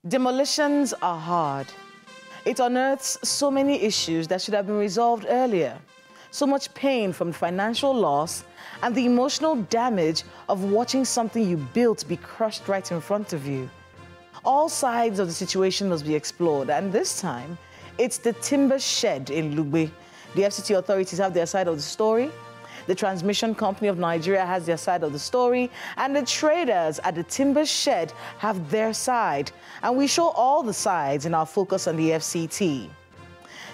Demolitions are hard. It unearths so many issues that should have been resolved earlier. So much pain from financial loss and the emotional damage of watching something you built be crushed right in front of you. All sides of the situation must be explored, and this time, it's the timber shed in Lugbe. The FCT authorities have their side of the story. The Transmission Company of Nigeria has their side of the story, and the traders at the timber shed have their side. And we show all the sides in our focus on the FCT.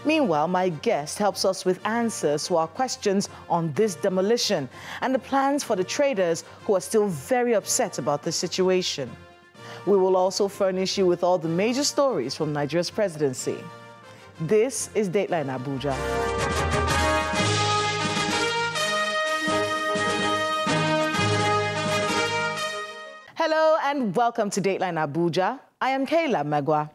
Meanwhile, my guest helps us with answers to our questions on this demolition and the plans for the traders who are still very upset about the situation. We will also furnish you with all the major stories from Nigeria's presidency. This is Dateline Abuja. Hello and welcome to Dateline Abuja. I am Kayla Megwa.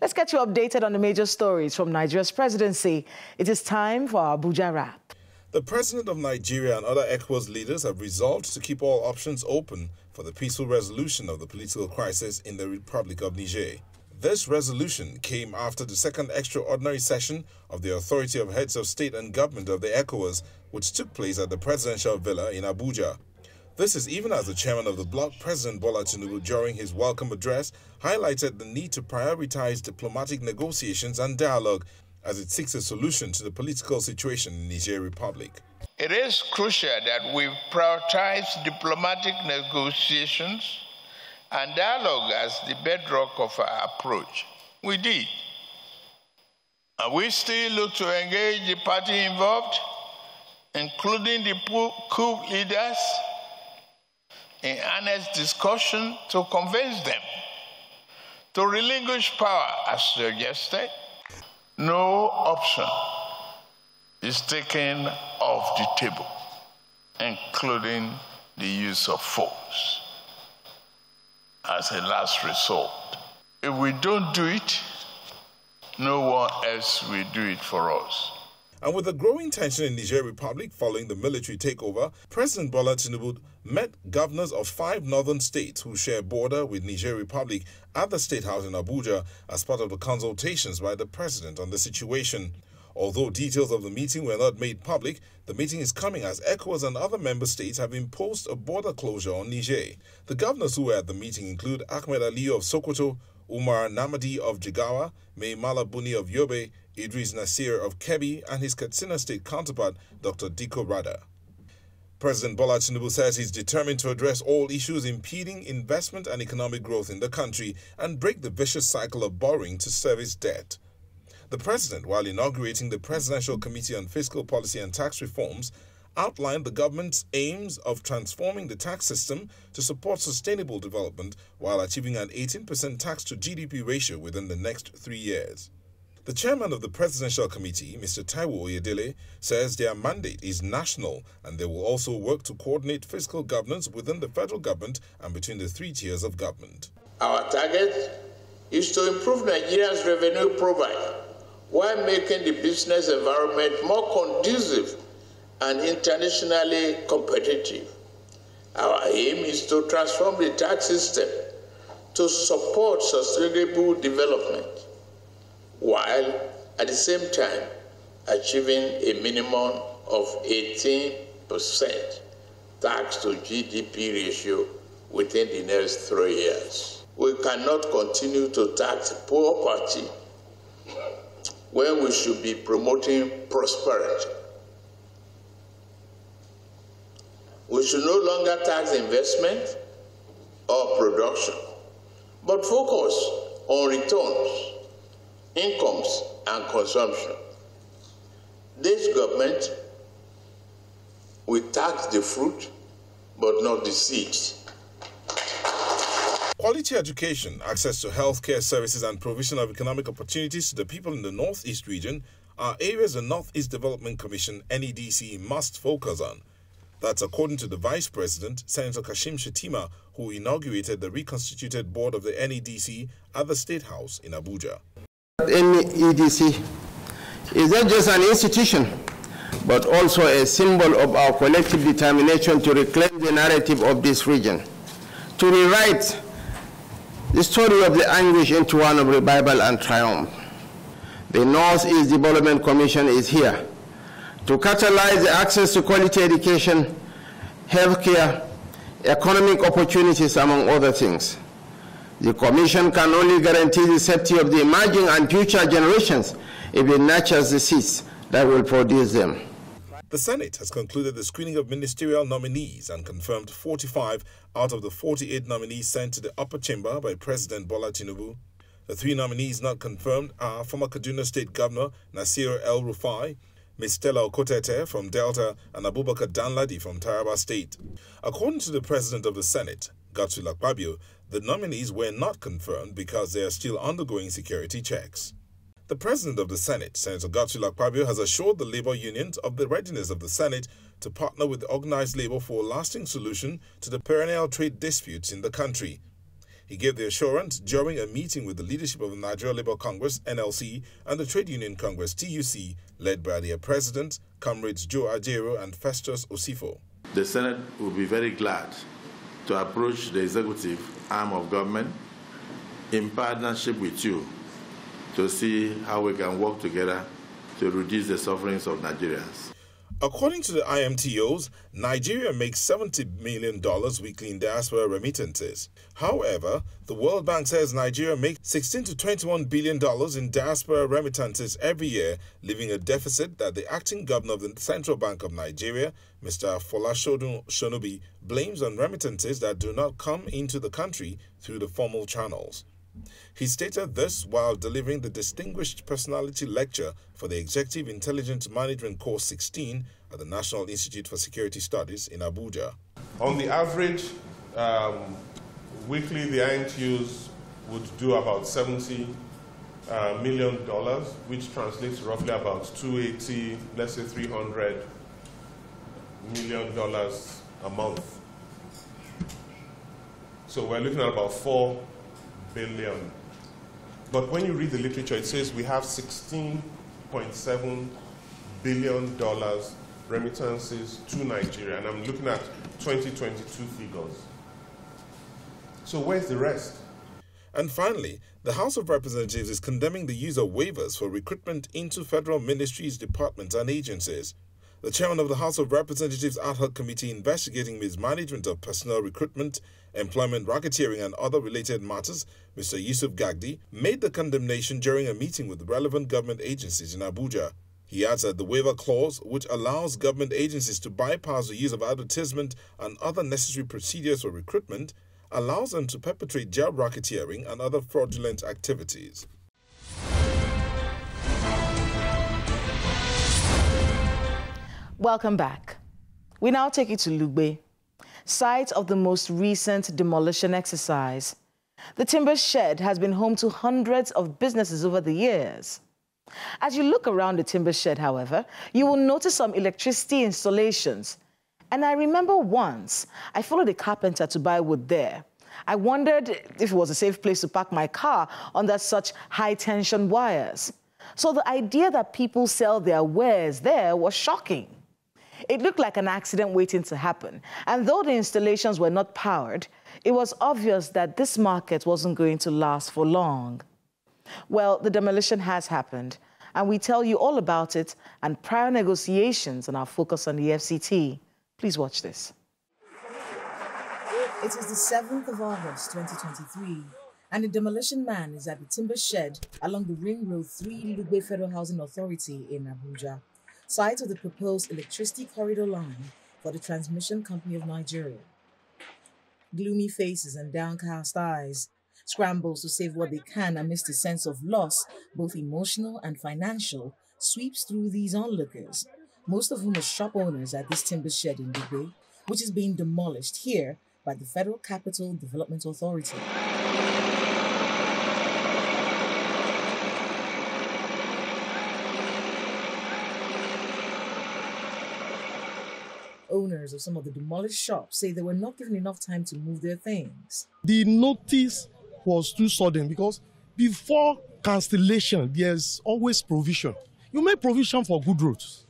Let's get you updated on the major stories from Nigeria's presidency. It is time for our Abuja Wrap. The President of Nigeria and other ECOWAS leaders have resolved to keep all options open for the peaceful resolution of the political crisis in the Republic of Niger. This resolution came after the second extraordinary session of the Authority of Heads of State and Government of the ECOWAS, which took place at the Presidential Villa in Abuja. This is even as the chairman of the bloc, President Bola Tinubu, during his welcome address, highlighted the need to prioritize diplomatic negotiations and dialogue as it seeks a solution to the political situation in Niger Republic. It is crucial that we prioritize diplomatic negotiations and dialogue as the bedrock of our approach. We did. And we still look to engage the party involved, including the coup leaders, in honest discussion to convince them to relinquish power as suggested. No option is taken off the table, including the use of force as a last resort. If we don't do it, no one else will do it for us. And with the growing tension in Niger Republic following the military takeover, President Bola Tinubu met governors of 5 northern states who share border with Niger Republic at the State House in Abuja as part of the consultations by the president on the situation. Although details of the meeting were not made public, the meeting is coming as ECOWAS and other member states have imposed a border closure on Niger. The governors who were at the meeting include Ahmed Aliyu of Sokoto, Umar Namadi of Jigawa, Mai Mala Buni of Yobe, Idris Nasir of Kebbi, and his Katsina State counterpart, Dr. Diko Rada. President Bola Tinubu says he's determined to address all issues impeding investment and economic growth in the country and break the vicious cycle of borrowing to service debt. The president, while inaugurating the Presidential Committee on Fiscal Policy and Tax Reforms, outlined the government's aims of transforming the tax system to support sustainable development while achieving an 18% tax-to-GDP ratio within the next 3 years. The chairman of the Presidential Committee, Mr. Taiwo Oyedele, says their mandate is national and they will also work to coordinate fiscal governance within the federal government and between the 3 tiers of government. Our target is to improve Nigeria's revenue profile while making the business environment more conducive and internationally competitive. Our aim is to transform the tax system to support sustainable development, while at the same time achieving a minimum of 18% tax to GDP ratio within the next 3 years. We cannot continue to tax the poor party when we should be promoting prosperity. We should no longer tax investment or production, but focus on returns, incomes, and consumption. This government will tax the fruit, but not the seeds. Quality education, access to healthcare services, and provision of economic opportunities to the people in the Northeast region are areas the Northeast Development Commission, NEDC, must focus on. That's according to the Vice President, Senator Kashim Shettima, who inaugurated the reconstituted board of the NEDC at the State House in Abuja. NEDC is not just an institution, but also a symbol of our collective determination to reclaim the narrative of this region, to rewrite the story of the anguish into one of revival and triumph. The Northeast Development Commission is here to catalyze the access to quality education, healthcare, economic opportunities, among other things. The Commission can only guarantee the safety of the emerging and future generations if it nurtures the seeds that will produce them. The Senate has concluded the screening of ministerial nominees and confirmed 45 out of the 48 nominees sent to the upper chamber by President Bola Tinubu. The 3 nominees not confirmed are former Kaduna State Governor Nasir El-Rufai, Ms. Stella Okotete from Delta, and Abubakar Danladi from Taraba State. According to the President of the Senate, Godswill Akpabio, the nominees were not confirmed because they are still undergoing security checks. The President of the Senate, Senator Godswill Akpabio, has assured the labor unions of the readiness of the Senate to partner with organized labor for a lasting solution to the perennial trade disputes in the country. He gave the assurance during a meeting with the leadership of the Nigeria Labour Congress, NLC, and the Trade Union Congress, TUC, led by their presidents, Comrades Joe Ajero and Festus Osifo. The Senate will be very glad to approach the executive arm of government in partnership with you to see how we can work together to reduce the sufferings of Nigerians. According to the IMTOs, Nigeria makes $70 million weekly in diaspora remittances. However, the World Bank says Nigeria makes $16 to $21 billion in diaspora remittances every year, leaving a deficit that the acting governor of the Central Bank of Nigeria, Mr. Folashodun Shonubi, blames on remittances that do not come into the country through the formal channels. He stated this while delivering the Distinguished Personality Lecture for the Executive Intelligence Management Course 16 at the National Institute for Security Studies in Abuja. On the average, weekly the INTUs would do about $70 million, which translates roughly about 280, let's say $300 million a month. So we're looking at about 4 billion. But when you read the literature, it says we have $16.7 billion remittances to Nigeria, and I'm looking at 2022 figures. So where's the rest? And finally, the House of Representatives is condemning the use of waivers for recruitment into federal ministries, departments, and agencies. The chairman of the House of Representatives Ad Hoc Committee investigating mismanagement of personnel recruitment, employment racketeering, and other related matters, Mr. Yusuf Gagdi, made the condemnation during a meeting with relevant government agencies in Abuja. He adds that the waiver clause, which allows government agencies to bypass the use of advertisement and other necessary procedures for recruitment, allows them to perpetrate job racketeering and other fraudulent activities. Welcome back. We now take you to Lugbe, site of the most recent demolition exercise. The timber shed has been home to hundreds of businesses over the years. As you look around the timber shed, however, you will notice some electricity installations. And I remember once I followed a carpenter to buy wood there. I wondered if it was a safe place to park my car under such high-tension wires. So the idea that people sell their wares there was shocking. It looked like an accident waiting to happen. And though the installations were not powered, it was obvious that this market wasn't going to last for long. Well, the demolition has happened, and we tell you all about it and prior negotiations and our focus on the FCT. Please watch this. It is the 7th of August, 2023, and the demolition man is at the timber shed along the Ring Road 3 Lugbe Federal Housing Authority in Abuja, site of the proposed electricity corridor line for the Transmission Company of Nigeria. Gloomy faces and downcast eyes, scrambles to save what they can amidst a sense of loss, both emotional and financial, sweeps through these onlookers, most of whom are shop owners at this timber shed in Lugbe, which is being demolished here by the Federal Capital Development Authority. Owners of some of the demolished shops say they were not given enough time to move their things. The notice was too sudden because before cancellation, there's always provision. You make provision for good roads.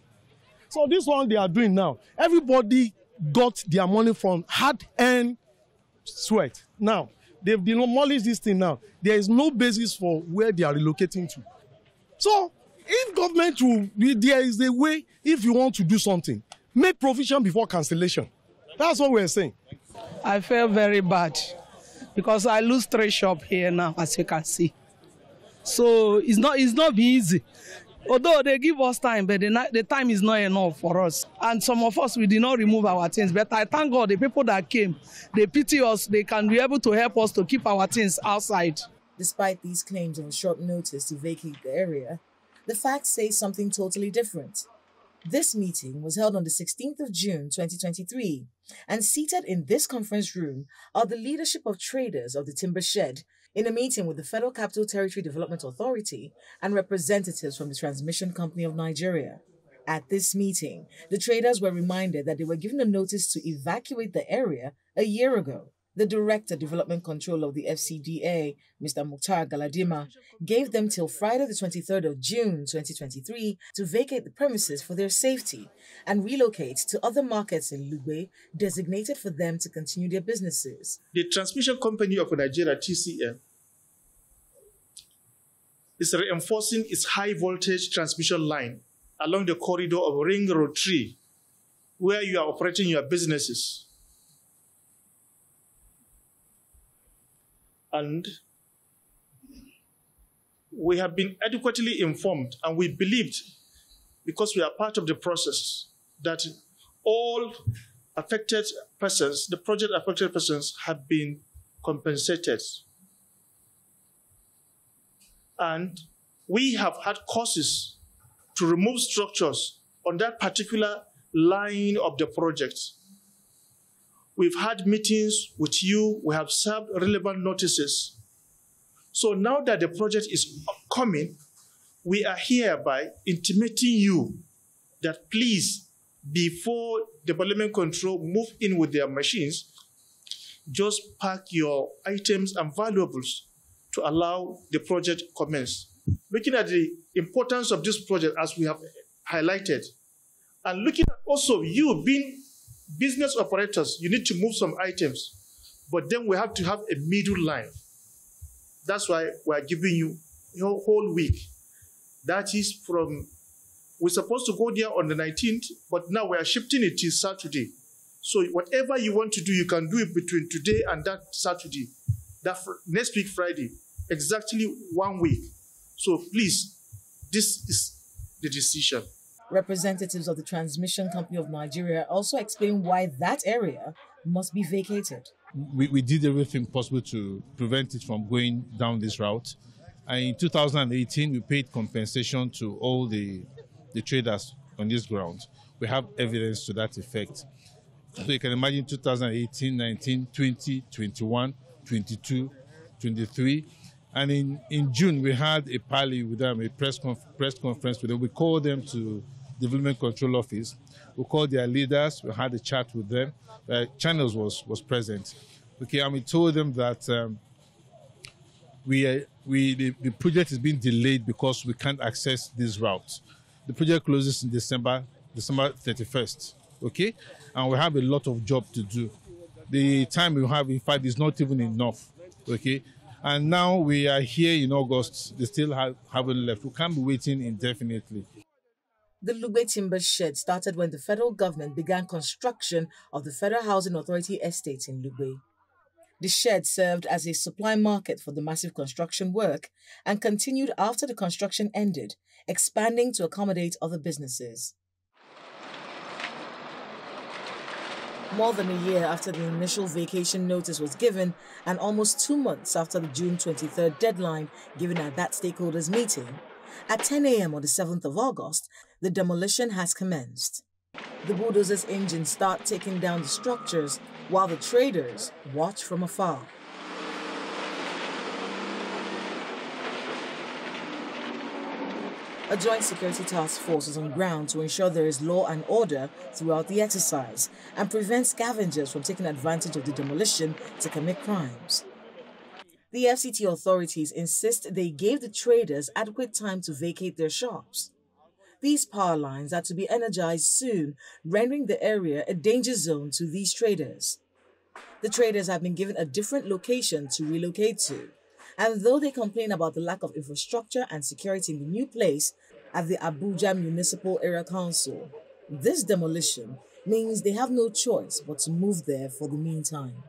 So this one they are doing now, everybody got their money from hard-earned sweat. Now, they've demolished this thing now. There is no basis for where they are relocating to. So, if government there is a way, if you want to do something, make provision before cancellation. That's what we're saying. I feel very bad because I lose 3 shops here now, as you can see. So it's not be easy. Although they give us time, but the time is not enough for us. And some of us, we did not remove our things. But I thank God the people that came, they pity us, they can be able to help us to keep our things outside. Despite these claims of a short notice to vacate the area, the facts say something totally different. This meeting was held on the 16th of June 2023, and seated in this conference room are the leadership of traders of the timber shed in a meeting with the Federal Capital Territory Development Authority and representatives from the Transmission Company of Nigeria. At this meeting, the traders were reminded that they were given a notice to evacuate the area a year ago. The Director Development Control of the FCDA, Mr. Mukhtar Galadima, gave them till Friday the 23rd of June 2023 to vacate the premises for their safety and relocate to other markets in Lugbe designated for them to continue their businesses. The Transmission Company of Nigeria, TCN, is reinforcing its high-voltage transmission line along the corridor of Ring Road 3, where you are operating your businesses. And we have been adequately informed, and we believed, because we are part of the process, that all affected persons, the project affected persons, have been compensated. And we have had courses to remove structures on that particular line of the project. We've had meetings with you. We have served relevant notices. So now that the project is coming, we are hereby intimating you that please, before Development Control move in with their machines, just pack your items and valuables to allow the project to commence. Looking at the importance of this project as we have highlighted, and looking at also you being business operators, you need to move some items, but then we have to have a middle line. That's why we're giving you your whole week. That is from, we're supposed to go there on the 19th, but now we are shifting it to Saturday. So whatever you want to do, you can do it between today and that Saturday, that next week, Friday, exactly 1 week. So please, this is the decision. Representatives of the Transmission Company of Nigeria also explain why that area must be vacated. We did everything possible to prevent it from going down this route. And in 2018, we paid compensation to all the traders on this ground. We have evidence to that effect. So you can imagine 2018, 19, 20, 21, 22, 23. And in June, we had a parley with them, a press conference with them. We called them to Development Control Office. We called their leaders. We had a chat with them. Channels was present. Okay, and we told them that the project is being delayed because we can't access this route. The project closes in December 31st. Okay, and we have a lot of job to do. The time we have, in fact, is not even enough. Okay, and now we are here in August. They still haven't left. We can't be waiting indefinitely. The Lugbe timber shed started when the federal government began construction of the Federal Housing Authority estates in Lugbe. The shed served as a supply market for the massive construction work and continued after the construction ended, expanding to accommodate other businesses. More than a year after the initial vacation notice was given and almost 2 months after the June 23rd deadline given at that stakeholders meeting, at 10 a.m. on the 7th of August, the demolition has commenced. The bulldozer's engines start taking down the structures while the traders watch from afar. A joint security task force is on ground to ensure there is law and order throughout the exercise and prevent scavengers from taking advantage of the demolition to commit crimes. The FCT authorities insist they gave the traders adequate time to vacate their shops. These power lines are to be energized soon, rendering the area a danger zone to these traders. The traders have been given a different location to relocate to. And though they complain about the lack of infrastructure and security in the new place at the Abuja Municipal Area Council, this demolition means they have no choice but to move there for the meantime.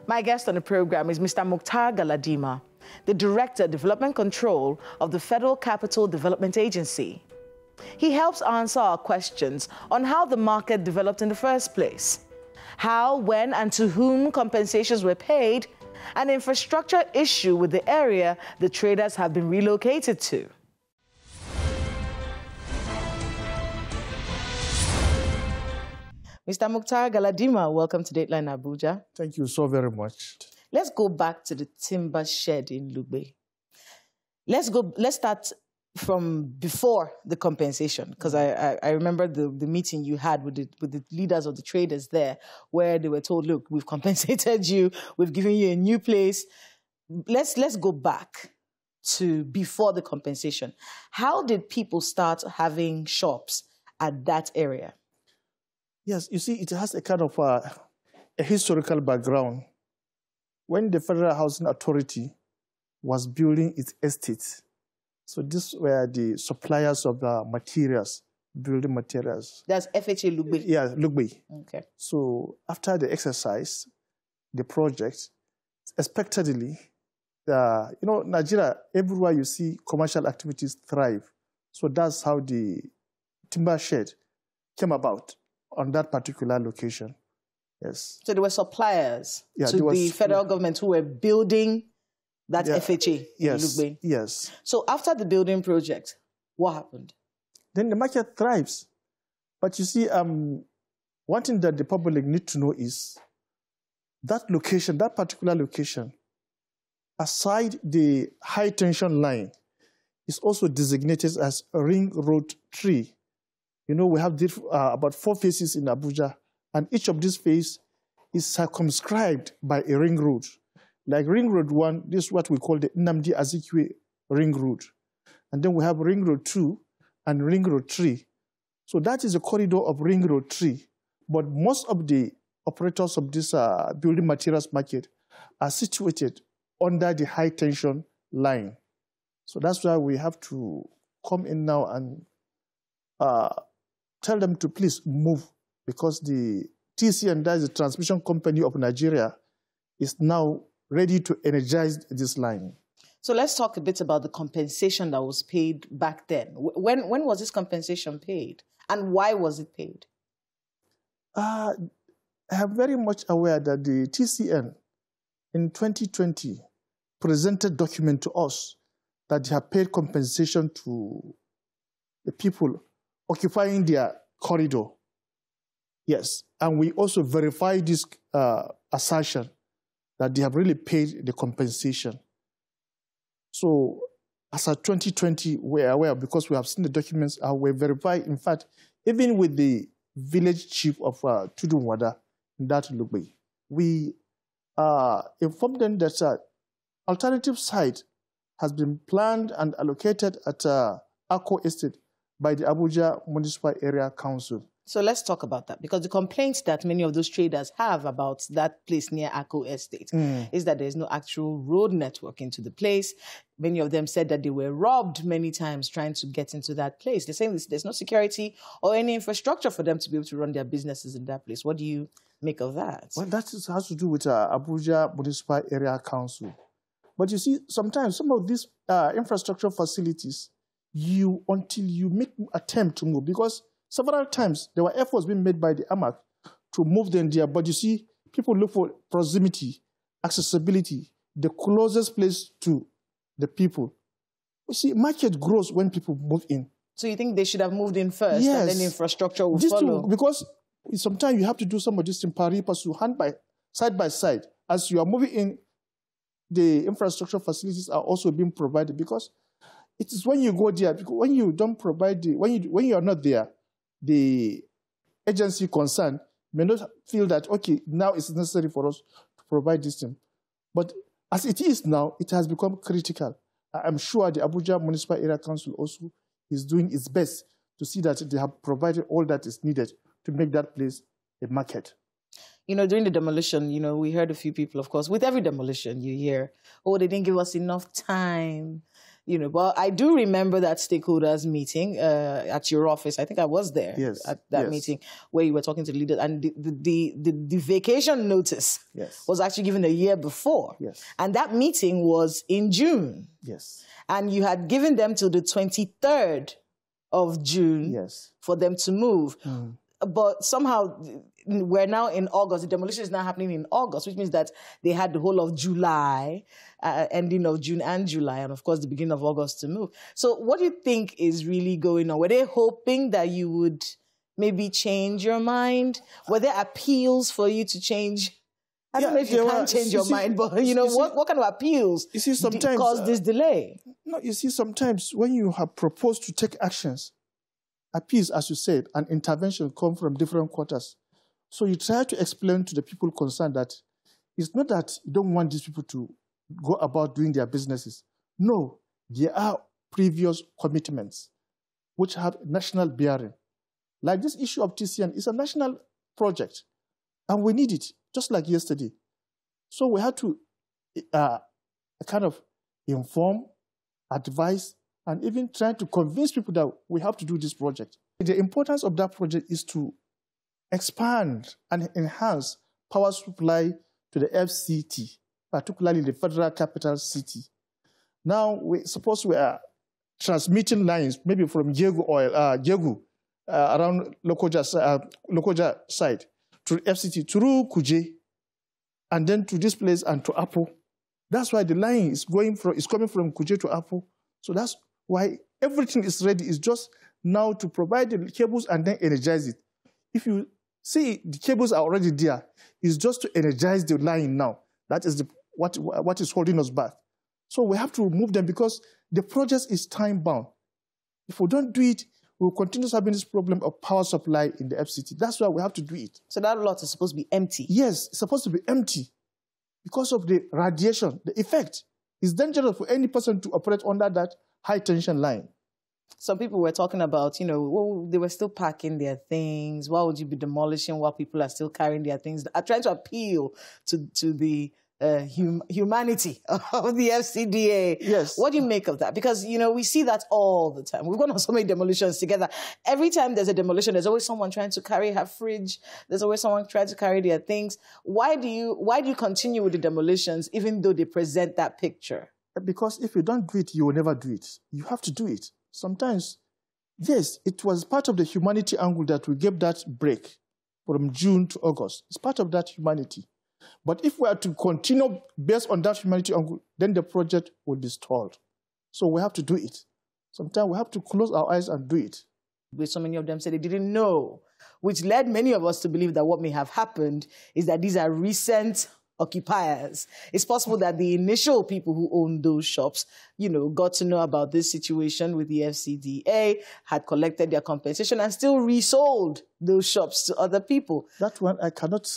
My guest on the program is Mr. Mukhtar Galadima, the Director of Development Control of the Federal Capital Development Agency. He helps answer our questions on how the market developed in the first place, how, when, and to whom compensations were paid, and infrastructure issue with the area the traders have been relocated to. Mr. Mukhtar Galadima, welcome to Dateline Abuja. Thank you so very much. Let's go back to the timber shed in Lugbe. Let's start from before the compensation, because I remember the meeting you had with the leaders of the traders there, where they were told, look, we've compensated you, we've given you a new place. Let's go back to before the compensation. How did people start having shops at that area? Yes, you see, it has a kind of a historical background. When the Federal Housing Authority was building its estates, so these were the suppliers of the materials, building materials. That's FHA Lugbe? Yeah, Lugbe. Okay. So after the exercise, the project, expectedly, Nigeria, everywhere you see commercial activities thrive. So that's how the timber shed came about on that particular location. Yes. So there were suppliers to the federal government who were building that FHA in Lugbe. Yes. So after the building project, what happened? Then the market thrives. But you see, one thing that the public need to know is that location, that particular location, aside the high tension line, is also designated as a ring road 3. You know, we have about 4 phases in Abuja, and each of these phases is circumscribed by a ring road. Like Ring Road 1, this is what we call the Nnamdi Azikiwe Ring Road. And then we have Ring Road 2 and Ring Road 3. So that is a corridor of Ring Road 3. But most of the operators of this building materials market are situated under the high tension line. So that's why we have to come in now and tell them to please move, because the TCN, that is the Transmission Company of Nigeria, is now ready to energize this line. So let's talk a bit about the compensation that was paid back then. When was this compensation paid, and why was it paid? I am very much aware that the TCN in 2020 presented document to us that they have paid compensation to the people occupying their corridor. Yes, and we also verify this assertion that they have really paid the compensation. So as of 2020, we're aware, because we have seen the documents, we verify, in fact, even with the village chief of Tudunwada in that Lugbe, we informed them that alternative site has been planned and allocated at Ako Estate by the Abuja Municipal Area Council. So let's talk about that, because the complaints that many of those traders have about that place near Ako Estate is that there's no actual road network into the place. Many of them said that they were robbed many times trying to get into that place. They're saying there's no security or any infrastructure for them to be able to run their businesses in that place. What do you make of that? Well, that has to do with Abuja Municipal Area Council. But you see, sometimes some of these infrastructure facilities, until you make an attempt to move, because several times there were efforts being made by the AMAC to move them there, but you see, people look for proximity, accessibility, the closest place to the people. You see, market grows when people move in. So you think they should have moved in first, and then the infrastructure will follow? Because sometimes you have to do some of this in pari passu, side by side. As you are moving in, the infrastructure facilities are also being provided, because it is when you go there, because when you don't provide, when you are not there, the agency concerned may not feel that, okay, now it's necessary for us to provide this thing. But as it is now, it has become critical. I'm sure the Abuja Municipal Area Council also is doing its best to see that they have provided all that is needed to make that place a market. You know, during the demolition, you know, we heard a few people, of course, with every demolition you hear, oh, they didn't give us enough time. You know, but I do remember that stakeholders meeting at your office. I think I was there at that meeting where you were talking to the leaders, and the vacation notice was actually given a year before. And that meeting was in June. And you had given them till the 23rd of June for them to move. But somehow we're now in August. The demolition is now happening in August, which means that they had the whole of July, ending of June and July, and of course the beginning of August to move. So what do you think is really going on? Were they hoping that you would maybe change your mind? Were there appeals for you to change? I don't know if you can change your mind, but you know, what kind of appeals caused this delay? No, you see, sometimes when you have proposed to take actions, appeals, as you said, and intervention come from different quarters. So you try to explain to the people concerned that it's not that you don't want these people to go about doing their businesses. No, there are previous commitments which have national bearing. Like this issue of TCN is a national project, and we need it, just like yesterday. So we had to kind of inform, advise, and even try to convince people that we have to do this project. The importance of that project is to expand and enhance power supply to the FCT, particularly the Federal Capital City. Now, suppose we are transmitting lines, maybe from Jegu, around Lokoja side, to FCT, through Kuje, and then to this place and to Apo. That's why the line is coming from Kuje to Apo. So that's why everything is ready. It's just now to provide the cables and then energize it. If you see the cables are already there, it's just to energize the line now. That is what is holding us back. So we have to move them because the project is time-bound. If we don't do it, we'll continue having this problem of power supply in the FCT. That's why we have to do it. So that lot is supposed to be empty? Yes, it's supposed to be empty because of the radiation, the effect. It's dangerous for any person to operate under that high-tension line. Some people were talking about, you know, they were still packing their things. Why would you be demolishing while people are still carrying their things? I'm trying to appeal to the humanity of the FCDA. Yes. What do you make of that? Because, you know, we see that all the time. We've gone on so many demolitions together. Every time there's a demolition, there's always someone trying to carry her fridge. There's always someone trying to carry their things. Why do you continue with the demolitions even though they present that picture? Because if you don't do it, you will never do it. You have to do it. Sometimes, yes, it was part of the humanity angle that we gave that break from June to August. It's part of that humanity. But if we are to continue based on that humanity angle, then the project will be stalled. So we have to do it. Sometimes we have to close our eyes and do it. So many of them said they didn't know, which led many of us to believe that what may have happened is that these are recent occupiers. It's possible that the initial people who owned those shops, you know, got to know about this situation with the FCDA, had collected their compensation and still resold those shops to other people. That one, I cannot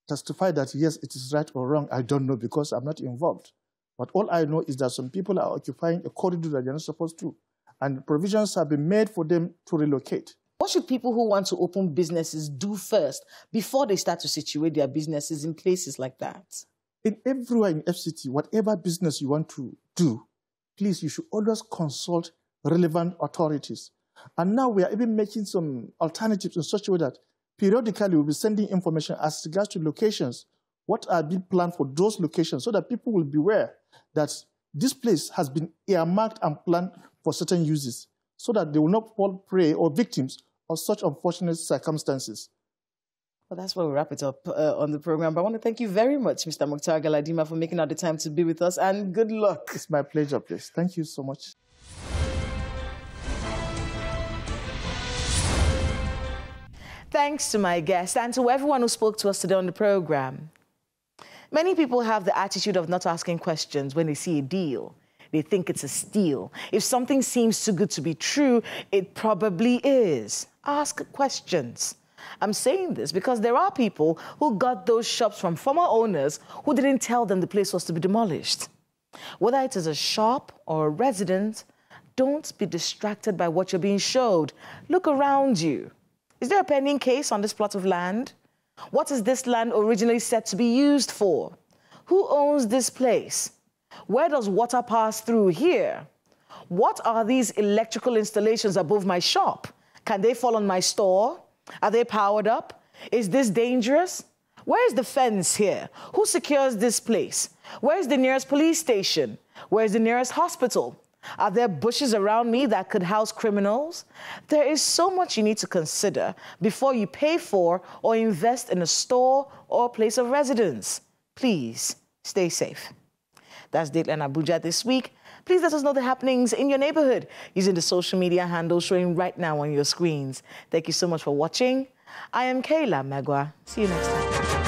testify that, yes, it is right or wrong. I don't know because I'm not involved. But all I know is that some people are occupying a corridor that they're not supposed to, and provisions have been made for them to relocate. What should people who want to open businesses do first before they start to situate their businesses in places like that? Everywhere in FCT, whatever business you want to do, please, you should always consult relevant authorities. And now we are even making some alternatives in such a way that periodically we'll be sending information as regards to locations, what are being planned for those locations, so that people will be aware that this place has been earmarked and planned for certain uses, so that they will not fall prey or victims of such unfortunate circumstances. Well, that's where we wrap it up on the program. But I want to thank you very much, Mr. Mukhtar Galadima, for making out the time to be with us, and good luck. It's my pleasure, please. Thank you so much. Thanks to my guest and to everyone who spoke to us today on the program. Many people have the attitude of not asking questions when they see a deal. They think it's a steal. If something seems too good to be true, it probably is. Ask questions. I'm saying this because there are people who got those shops from former owners who didn't tell them the place was to be demolished. Whether it is a shop or a residence, Don't be distracted by what you're being showed. Look around you. Is there a pending case on this plot of land? What is this land originally set to be used for? Who owns this place? Where does water pass through here? What are these electrical installations above my shop? Can they fall on my store? Are they powered up? Is this dangerous? Where is the fence here? Who secures this place? Where is the nearest police station? Where is the nearest hospital? Are there bushes around me that could house criminals? There is so much you need to consider before you pay for or invest in a store or place of residence. Please stay safe. That's Dateline Abuja this week. Please let us know the happenings in your neighborhood using the social media handles showing right now on your screens. Thank you so much for watching. I am Kayla Magwa. See you next time.